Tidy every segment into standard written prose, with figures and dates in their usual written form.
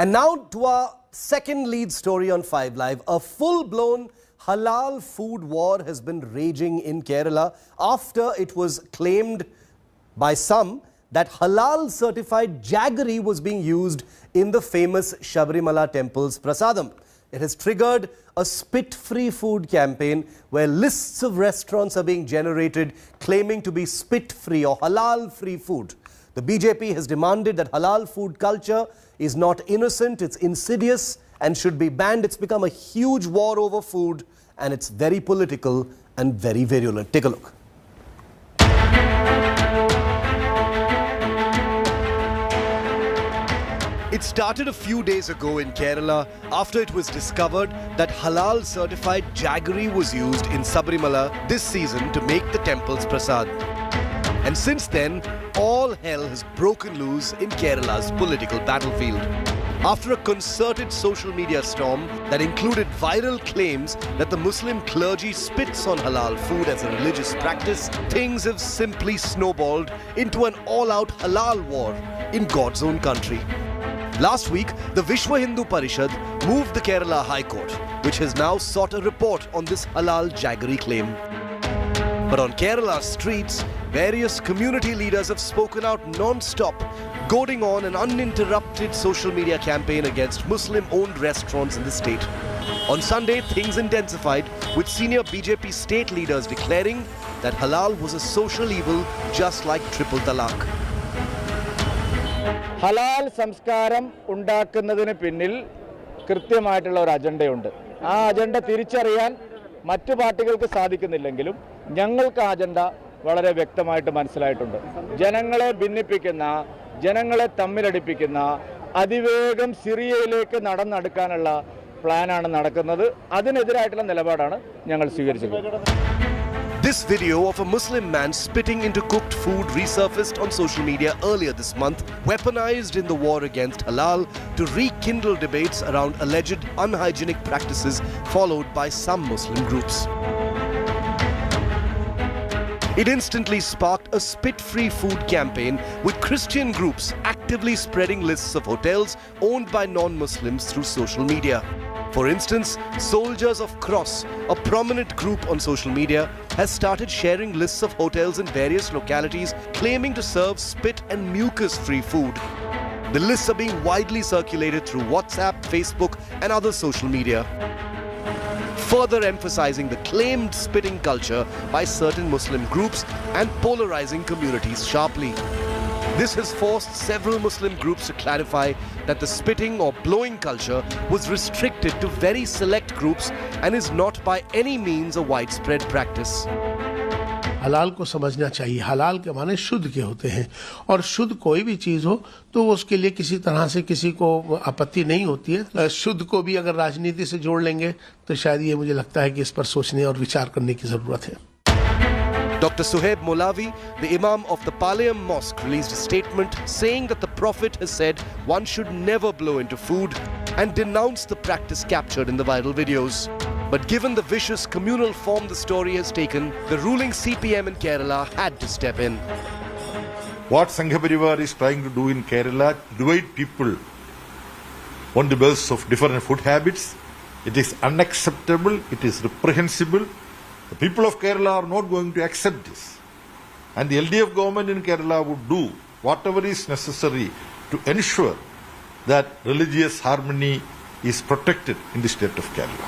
And now to our second lead story on 5 Live. A full-blown halal food war has been raging in Kerala after it was claimed by some that halal certified jaggery was being used in the famous Sabarimala temple's prasadam. It has triggered a spit-free food campaign where lists of restaurants are being generated claiming to be spit-free or halal-free food. The BJP has demanded that halal food culture is not innocent, it's insidious and should be banned. It's become a huge war over food and it's very political and very virulent. Take a look. It started a few days ago in Kerala after it was discovered that halal certified jaggery was used in Sabarimala this season to make the temple's prasad. And since then, all hell has broken loose in Kerala's political battlefield. After a concerted social media storm that included viral claims that the Muslim clergy spits on halal food as a religious practice, things have simply snowballed into an all-out halal war in God's own country. Last week, the Vishwa Hindu Parishad moved the Kerala High Court, which has now sought a report on this halal jaggery claim. But on Kerala's streets, various community leaders have spoken out non-stop, goading on an uninterrupted social media campaign against Muslim-owned restaurants in the state. On Sunday, things intensified, with senior BJP state leaders declaring that halal was a social evil just like triple talaq. ഹലാൽ സംസ്കാരം ഉണ്ടാക്കുന്നതിന് പിന്നിൽ കൃത്യമായിട്ടുള്ള ഒരു അജണ്ടയുണ്ട്. ആ agenda തിരിച്ചറിയാൻ മറ്റു പാർട്ടികൾക്ക് സാധിക്കുന്നില്ലെങ്കിലും ഞങ്ങൾക്ക് ആ അജണ്ട വളരെ വ്യക്തമായിട്ട് മനസ്സിലായിട്ടുണ്ട്. ജനങ്ങളെ ഭിന്നിപ്പിക്കുന്ന, ജനങ്ങളെ തമ്മിലടിപ്പിക്കുന്ന, അതിവേഗം സിറിയയിലേക്ക് നടന്നെടുക്കാനുള്ള പ്ലാനാണ് നടക്കുന്നത്. അതിനെതിരായിട്ടുള്ള നിലപാടാണ് ഞങ്ങൾ സ്വീകരിച്ചത്. This video of a Muslim man spitting into cooked food resurfaced on social media earlier this month, weaponized in the war against halal to rekindle debates around alleged unhygienic practices followed by some Muslim groups. It instantly sparked a spit-free food campaign with Christian groups actively spreading lists of hotels owned by non-Muslims through social media. For instance, Soldiers of Cross, a prominent group on social media, has started sharing lists of hotels in various localities claiming to serve spit and mucus-free food. The lists are being widely circulated through WhatsApp, Facebook and other social media, further emphasizing the claimed spitting culture by certain Muslim groups and polarizing communities sharply. This has forced several Muslim groups to clarify that the spitting or blowing culture was restricted to very select groups and is not by any means a widespread practice. हलाल को समझना चाहिए. हलाल के माने शुद्ध के होते हैं और शुद्ध कोई भी चीज हो तो उसके लिए किसी तरह से किसी को आपत्ति नहीं होती है. शुद्ध को भी अगर राजनीति से जोड़ लेंगे तो शायद ये मुझे लगता है कि इस पर सोचने और विचार करने की जरूरत है. Dr. Suhaib Molavi, the Imam of the Palayam Mosque, released a statement saying that the Prophet has said one should never blow into food and denounced the practice captured in the viral videos. But given the vicious communal form the story has taken, the ruling CPM in Kerala had to step in. What Sangha Parivar is trying to do in Kerala, divide people on the basis of different food habits, it is unacceptable, it is reprehensible. The people of Kerala are not going to accept this. And the LDF government in Kerala would do whatever is necessary to ensure that religious harmony is protected in the state of Kerala.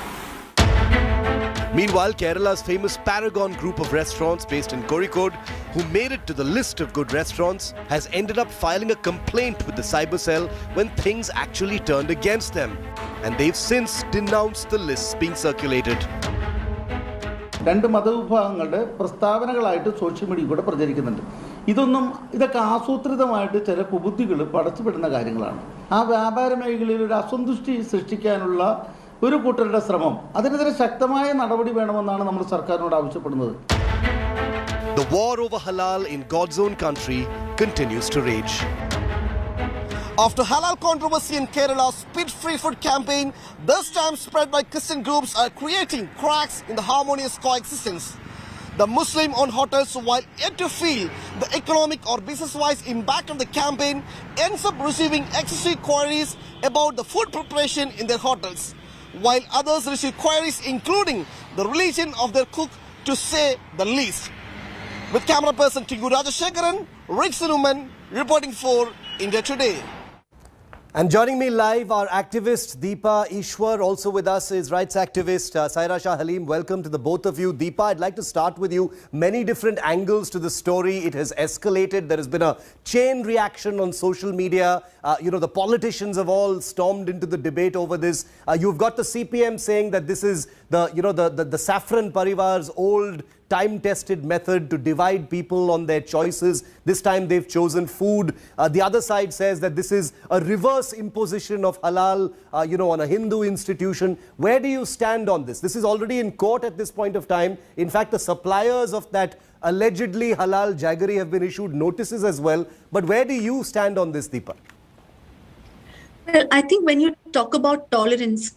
Meanwhile, Kerala's famous Paragon group of restaurants based in Kozhikode, who made it to the list of good restaurants, has ended up filing a complaint with the cyber cell when things actually turned against them. And they've since denounced the lists being circulated. രണ്ട് മതവിഭാഗങ്ങളുടെ പ്രസ്താവനകളായിട്ട് social മീഡിയയിൽ കൂടെ പ്രചരിക്കുന്നുണ്ട്. ഇതൊക്കെ ആസൂത്രിതമായിട്ട് ചില കുബുദ്ധികൾ പടച്ചുവിടുന്ന കാര്യങ്ങളാണ്. ആ വ്യാപാര മേഖലയിൽ ഒരു അസന്തുഷ്ടി സൃഷ്ടിക്കാനുള്ള ഒരു കൂട്ടരുടെ ശ്രമം, അതിനെതിരെ ശക്തമായ നടപടി വേണമെന്നാണ് നമ്മൾ സർക്കാരിനോട് ആവശ്യപ്പെടുന്നത്. The war over halal in God's own country continues to rage. After halal controversy in Kerala's spit-free food campaign, this time spread by Christian groups, are creating cracks in the harmonious coexistence. The Muslim-owned hotels, while yet to feel the economic or business-wise impact of the campaign, ends up receiving excessive queries about the food preparation in their hotels, while others receive queries including the religion of their cook, to say the least. With camera person Tingu Rajashekaran, Rick Sunuman reporting for India Today. And joining me live, our activist Deepa Ishwar. Also with us is rights activist Saira Shah Halim. Welcome to the both of you. Deepa, I'd like to start with you. Many different angles to the story. It has escalated. There has been a chain reaction on social media. The politicians have all stormed into the debate over this. You've got the CPM saying that this is the Saffron Parivar's old time-tested method to divide people on their choices. This time they've chosen food. The other side says that this is a reverse imposition of halal, on a Hindu institution. Where do you stand on this? This is already in court at this point of time. In fact, the suppliers of that allegedly halal jaggery have been issued notices as well. But where do you stand on this, Deepa? Well, I think when you talk about tolerance,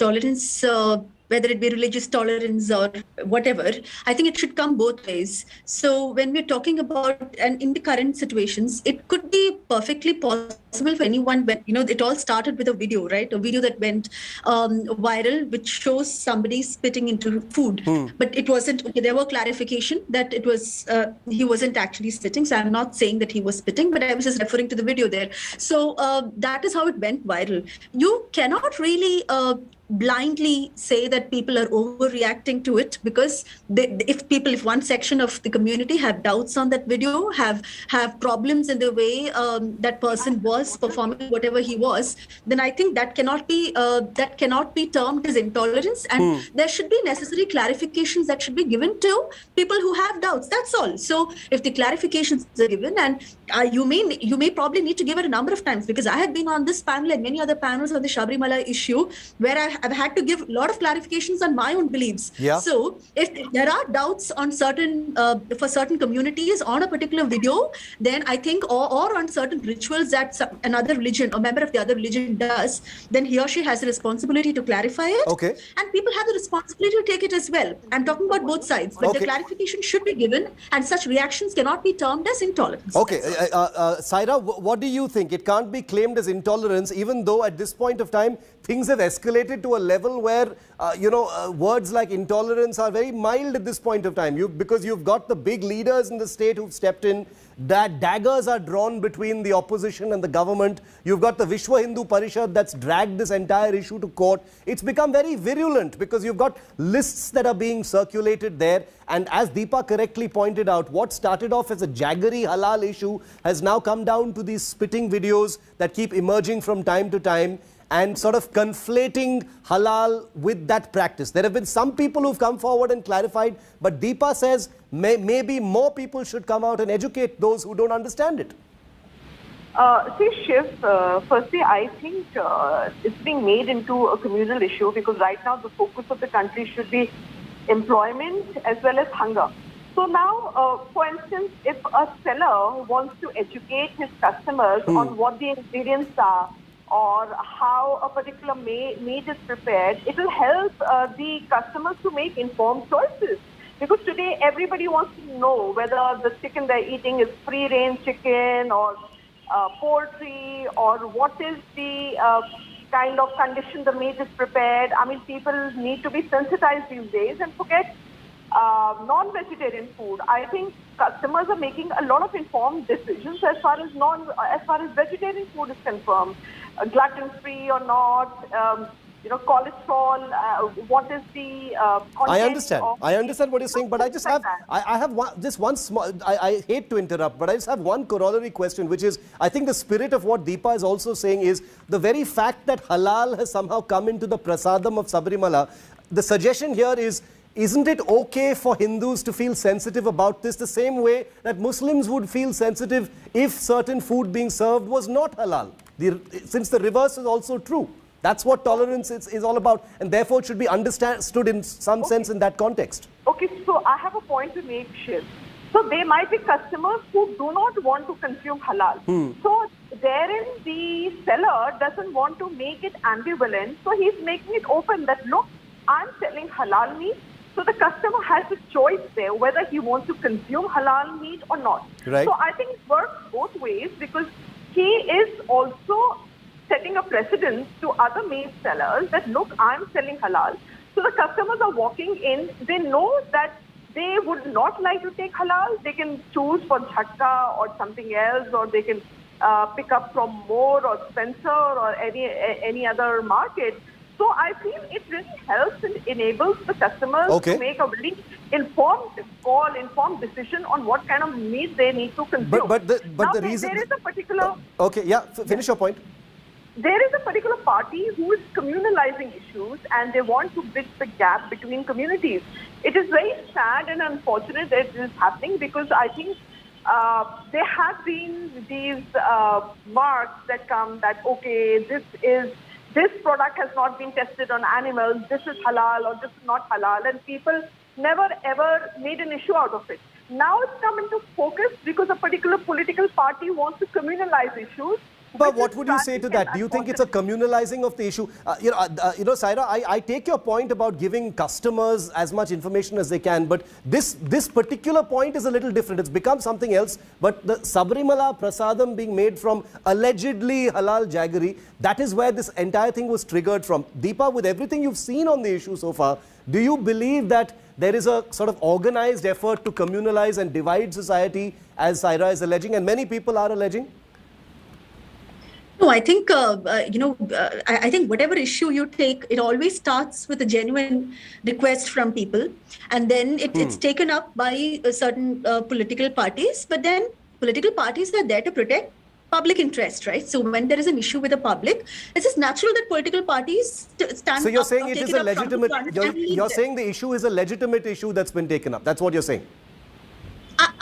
whether it be religious tolerance or whatever, I think it should come both ways. So when we're talking about, and in the current situations, it could be perfectly possible for anyone, but it all started with a video, right? A video that went viral, which shows somebody spitting into food. But it wasn't, okay, there were clarification that it was, he wasn't actually spitting. So I'm not saying that he was spitting, but I was just referring to the video there. So that is how it went viral. You cannot really blindly say that people are overreacting to it, because if one section of the community have doubts on that video, have problems in the way that person was performing whatever he was, then I think that cannot be termed as intolerance, and there should be necessary clarifications that should be given to people who have doubts. That's all. So if the clarifications are given, and you may probably need to give it a number of times, because I have been on this panel and many other panels on the Sabarimala issue where I've had to give a lot of clarifications on my own beliefs. Yeah. So if there are doubts on for certain communities on a particular video, then I think, or on certain rituals that another religion or member of the other religion does, then he or she has a responsibility to clarify it. Okay. And people have the responsibility to take it as well. I'm talking about both sides, but the clarification should be given, and such reactions cannot be termed as intolerance. Okay. Saira, what do you think? It can't be claimed as intolerance, even though at this point of time, things have escalated to a level where, words like intolerance are very mild at this point of time. Because you've got the big leaders in the state who've stepped in, that daggers are drawn between the opposition and the government. You've got the Vishwa Hindu Parishad that's dragged this entire issue to court. It's become very virulent because you've got lists that are being circulated there. And as Deepa correctly pointed out, what started off as a jaggery halal issue has now come down to these spitting videos that keep emerging from time to time and sort of conflating halal with that practice. There have been some people who've come forward and clarified, but Deepa says maybe more people should come out and educate those who don't understand it. See, Shiv, firstly, I think it's being made into a communal issue, because right now the focus of the country should be employment as well as hunger. So now, for instance, if a seller wants to educate his customers on what the ingredients are, or how a particular meat is prepared, it will help the customers to make informed choices. Because today everybody wants to know whether the chicken they're eating is free-range chicken or poultry, or what is the kind of condition the meat is prepared. I mean, people need to be sensitized these days, and forget non-vegetarian food. I think customers are making a lot of informed decisions as far as vegetarian food is concerned. Gluten-free or not, cholesterol, what is the content I understand what you're saying, but I just have, I have one small, I hate to interrupt, but I just have one corollary question, which is, I think the spirit of what Deepa is also saying is, the very fact that halal has somehow come into the prasadam of Sabarimala, the suggestion here is, isn't it okay for Hindus to feel sensitive about this the same way that Muslims would feel sensitive if certain food being served was not halal? Since the reverse is also true. That's what tolerance is all about, and therefore it should be understood in some sense in that context. Okay, so I have a point to make, Shiv. So there might be customers who do not want to consume halal. So therein the seller doesn't want to make it ambivalent, so he's making it open that, look, I'm selling halal meat. So the customer has a choice there whether he wants to consume halal meat or not. Right. So I think it works both ways, because he is also setting a precedent to other meat sellers that, look, I'm selling halal. So the customers are walking in, they know that they would not like to take halal. They can choose for Jhatka or something else, or they can pick up from More or Spencer or any other market. So I feel it really helps and enables the customers to make a very informed call, informed decision on what kind of meat they need to consume. But the reason there is a particular... Okay, yeah, finish your point. There is a particular party who is communalizing issues and they want to bridge the gap between communities. It is very sad and unfortunate that it is happening, because I think there have been these marks that come that, okay, this product has not been tested on animals, this is halal or this is not halal, and people never ever made an issue out of it. Now it's come into focus because a particular political party wants to communalize issues. But what would you say to that? Do you think it's a communalizing of the issue? Saira, I take your point about giving customers as much information as they can, but this particular point is a little different. It's become something else. But the Sabarimala Prasadam being made from allegedly halal jaggery, that is where this entire thing was triggered from. Deepa, with everything you've seen on the issue so far, do you believe that there is a sort of organized effort to communalize and divide society, as Saira is alleging, and many people are alleging? No, I think, I think whatever issue you take, it always starts with a genuine request from people. And then it's taken up by certain political parties. But then political parties are there to protect public interest, right? So when there is an issue with the public, it's just natural that political parties stand up. So you're saying it is a legitimate, you're saying the issue is a legitimate issue that's been taken up. That's what you're saying.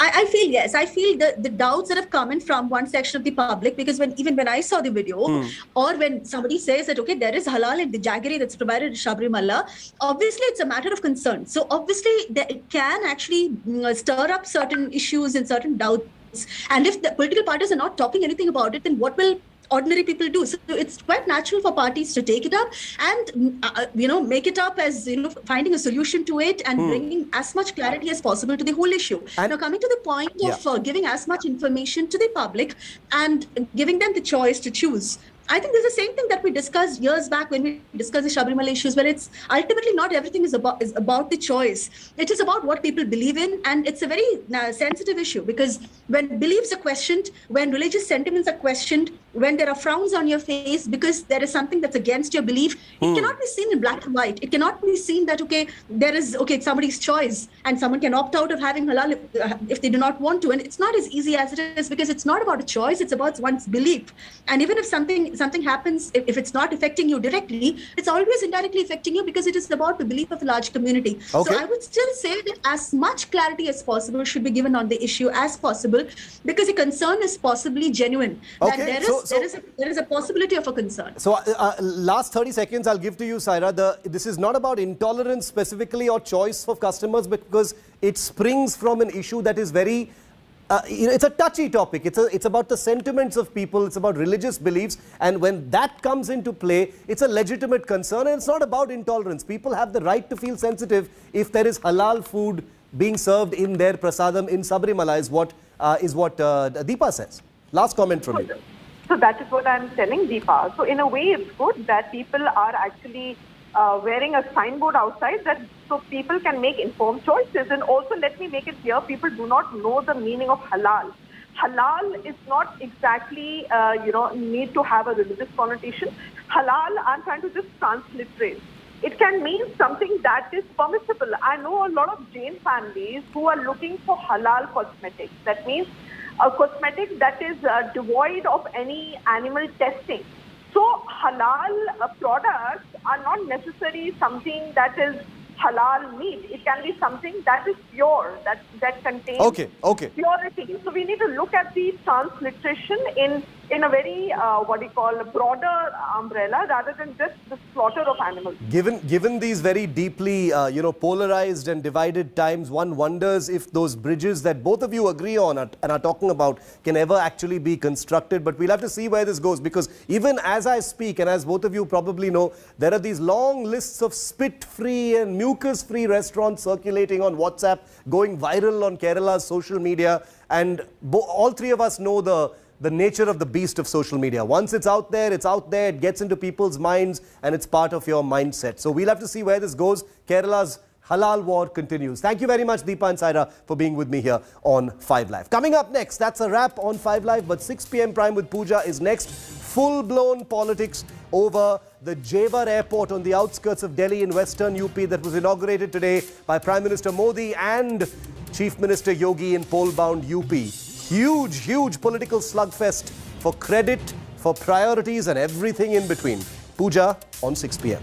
I feel, yes, I feel the doubts that have come in from one section of the public, because even when I saw the video, or when somebody says that, okay, there is halal in the jaggery that's provided in Sabarimala, obviously it's a matter of concern. So obviously it can actually stir up certain issues and certain doubts. And if the political parties are not talking anything about it, then what will ordinary people do? So it's quite natural for parties to take it up and, make it up as, finding a solution to it and bringing as much clarity as possible to the whole issue. And now, coming to the point of giving as much information to the public and giving them the choice to choose. I think there's the same thing that we discussed years back when we discussed the Sabarimala issues, where it's ultimately not everything is about the choice. It is about what people believe in, and it's a very sensitive issue, because when beliefs are questioned, when religious sentiments are questioned, when there are frowns on your face because there is something that's against your belief, it cannot be seen in black and white. It cannot be seen that, it's somebody's choice and someone can opt out of having halal if they do not want to. And it's not as easy as it is, because it's not about a choice, it's about one's belief. And even if something happens, if it's not affecting you directly, it's always indirectly affecting you, because it is about the belief of a large community. Okay. So I would still say that as much clarity as possible should be given on the issue as possible, because the concern is possibly genuine. Okay. That there is a possibility of a concern. So last 30 seconds I'll give to you, Saira. This is not about intolerance specifically or choice of customers, because it springs from an issue that is very it's a touchy topic. It's about the sentiments of people. It's about religious beliefs. And when that comes into play, it's a legitimate concern. And it's not about intolerance. People have the right to feel sensitive if there is halal food being served in their prasadam in Sabarimala, is what Deepa says. Last comment from you. So that is what I'm telling Deepa. So in a way, it's good that people are actually wearing a signboard outside, that so people can make informed choices. And also, let me make it clear, people do not know the meaning of halal. Halal is not exactly, need to have a religious connotation. Halal, I'm trying to just transliterate. It can mean something that is permissible. I know a lot of Jain families who are looking for halal cosmetics. That means a cosmetic that is devoid of any animal testing. So halal products are not necessarily something that is halal meat. It can be something that is pure, that contains purity. So we need to look at the transliteration in a very, a broader umbrella, rather than just the slaughter of animals. Given these very deeply, polarized and divided times, one wonders if those bridges that both of you agree on and are talking about can ever actually be constructed. But we'll have to see where this goes, because even as I speak, and as both of you probably know, there are these long lists of spit-free and mucus-free restaurants circulating on WhatsApp, going viral on Kerala's social media. And all three of us know the the nature of the beast of social media. Once it's out there, it gets into people's minds and it's part of your mindset. So we'll have to see where this goes. Kerala's halal war continues. Thank you very much, Deepa and Saira, for being with me here on 5 Live. Coming up next, that's a wrap on 5 Live, but 6 p.m. Prime with Pooja is next. Full-blown politics over the Jewar Airport on the outskirts of Delhi in western UP that was inaugurated today by Prime Minister Modi and Chief Minister Yogi in pole-bound UP. Huge political slugfest for credit, for priorities and everything in between. Pooja on 6 p.m.